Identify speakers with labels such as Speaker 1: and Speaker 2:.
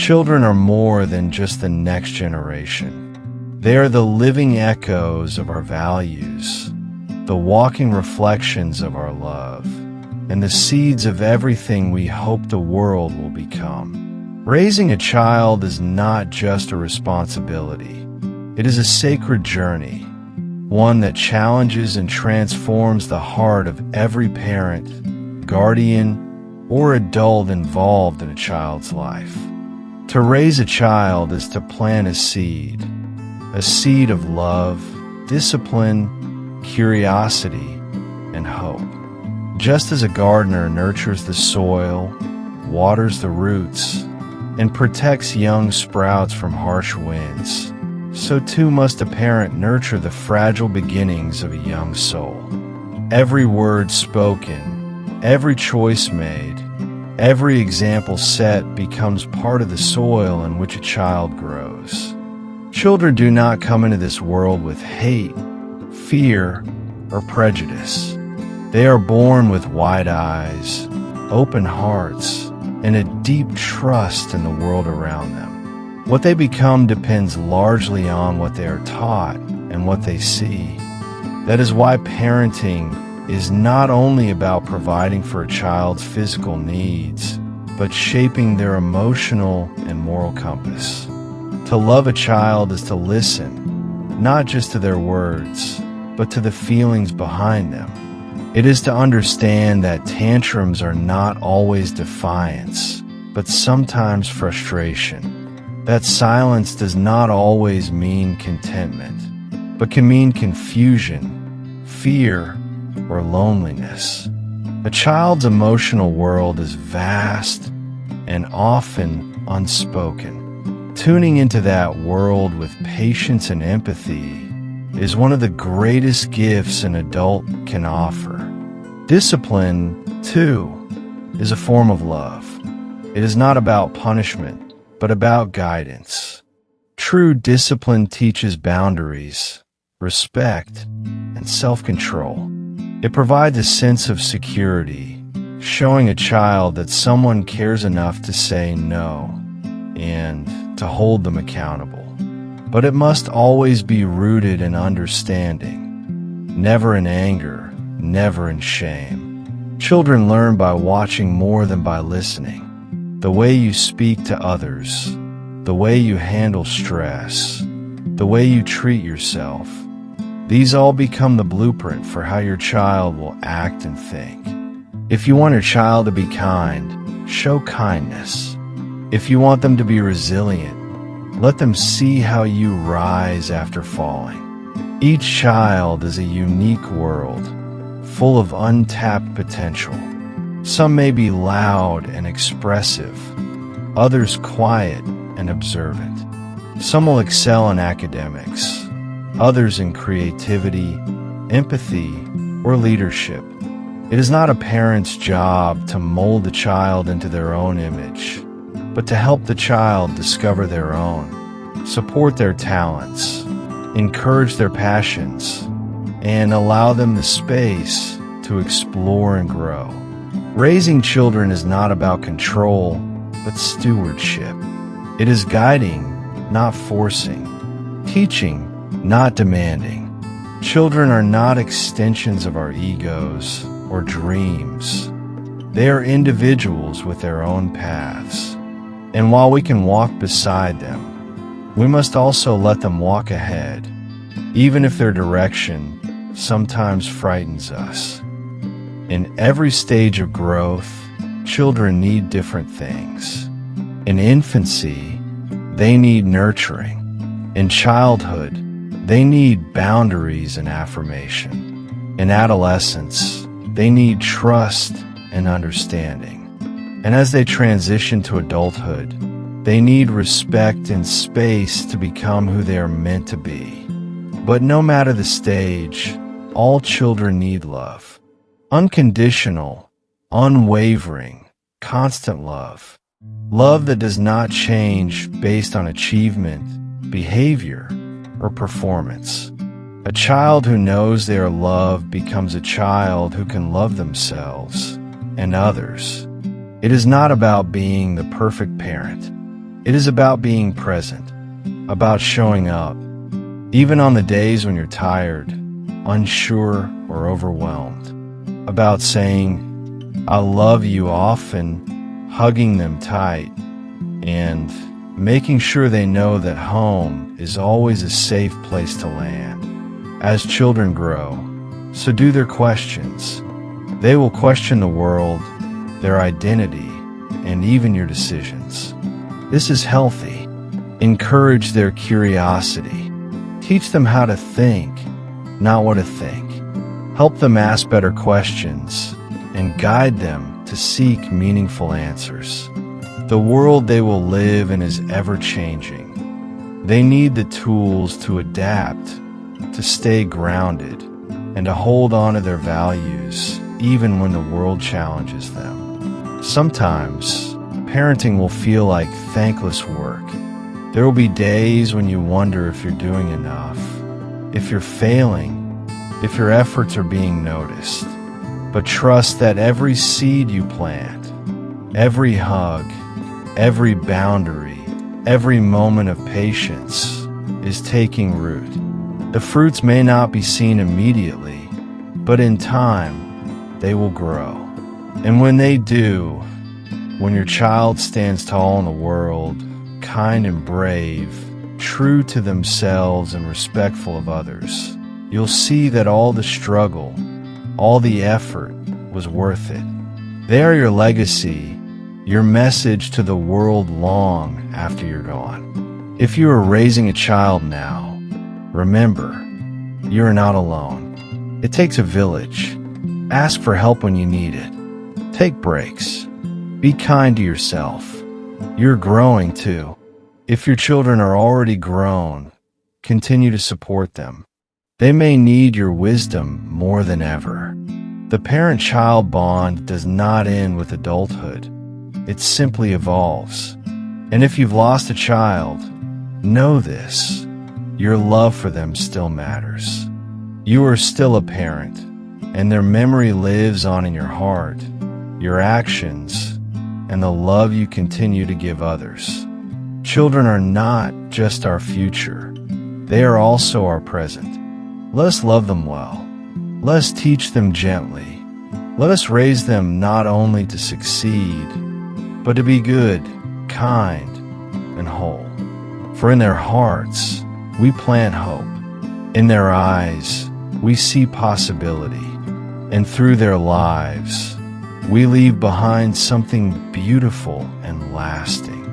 Speaker 1: Children are more than just the next generation. They are the living echoes of our values, the walking reflections of our love, and the seeds of everything we hope the world will become. Raising a child is not just a responsibility. It is a sacred journey, one that challenges and transforms the heart of every parent, guardian, or adult involved in a child's life. To raise a child is to plant a seed of love, discipline, curiosity, and hope. Just as a gardener nurtures the soil, waters the roots, and protects young sprouts from harsh winds, so too must a parent nurture the fragile beginnings of a young soul. Every word spoken, every choice made, every example set becomes part of the soil in which a child grows. Children do not come into this world with hate, fear, or prejudice. They are born with wide eyes, open hearts, and a deep trust in the world around them. What they become depends largely on what they are taught and what they see. That is why parenting is not only about providing for a child's physical needs, but shaping their emotional and moral compass. To love a child is to listen, not just to their words, but to the feelings behind them. It is to understand that tantrums are not always defiance, but sometimes frustration. That silence does not always mean contentment, but can mean confusion, fear, or loneliness. A child's emotional world is vast and often unspoken. Tuning into that world with patience and empathy is one of the greatest gifts an adult can offer. Discipline, too, is a form of love. It is not about punishment, but about guidance. True discipline teaches boundaries, respect, and self-control. It provides a sense of security, showing a child that someone cares enough to say no and to hold them accountable. But it must always be rooted in understanding, never in anger, never in shame. Children learn by watching more than by listening. The way you speak to others, the way you handle stress, the way you treat yourself, these all become the blueprint for how your child will act and think. If you want your child to be kind, show kindness. If you want them to be resilient, let them see how you rise after falling. Each child is a unique world, full of untapped potential. Some may be loud and expressive, others quiet and observant. Some will excel in academics, others in creativity, empathy, or leadership. It is not a parent's job to mold a child into their own image, but to help the child discover their own, support their talents, encourage their passions, and allow them the space to explore and grow. Raising children is not about control, but stewardship. It is guiding, not forcing, teaching, not demanding. Children are not extensions of our egos or dreams. They are individuals with their own paths. And while we can walk beside them, we must also let them walk ahead, even if their direction sometimes frightens us. In every stage of growth, children need different things. In infancy, they need nurturing. In childhood, they need boundaries and affirmation. In adolescence, they need trust and understanding. And as they transition to adulthood, they need respect and space to become who they are meant to be. But no matter the stage, all children need love. Unconditional, unwavering, constant love. Love that does not change based on achievement, behavior, or performance. A child who knows they are loved becomes a child who can love themselves and others. It is not about being the perfect parent. It is about being present, about showing up, even on the days when you're tired, unsure, or overwhelmed, about saying, "I love you" often, hugging them tight, and making sure they know that home is always a safe place to land. As children grow, so do their questions. They will question the world, their identity, and even your decisions. This is healthy. Encourage their curiosity. Teach them how to think, not what to think. Help them ask better questions and guide them to seek meaningful answers. The world they will live in is ever-changing. They need the tools to adapt, to stay grounded, and to hold on to their values even when the world challenges them. Sometimes, parenting will feel like thankless work. There will be days when you wonder if you're doing enough, if you're failing, if your efforts are being noticed. But trust that every seed you plant, every hug, every boundary, every moment of patience is taking root. The fruits may not be seen immediately, but in time, they will grow. And when they do, when your child stands tall in the world, kind and brave, true to themselves and respectful of others, you'll see that all the struggle, all the effort was worth it. They are your legacy, your message to the world long after you're gone. If you are raising a child now, remember, you are not alone. It takes a village. Ask for help when you need it. Take breaks. Be kind to yourself. You're growing too. If your children are already grown, continue to support them. They may need your wisdom more than ever. The parent-child bond does not end with adulthood. It simply evolves. And if you've lost a child, know this: your love for them still matters. You are still a parent, and their memory lives on in your heart, your actions, and the love you continue to give others. Children are not just our future. They are also our present. Let us love them well. Let us teach them gently. Let us raise them not only to succeed, but to be good, kind, and whole. For in their hearts, we plant hope. In their eyes, we see possibility. And through their lives, we leave behind something beautiful and lasting.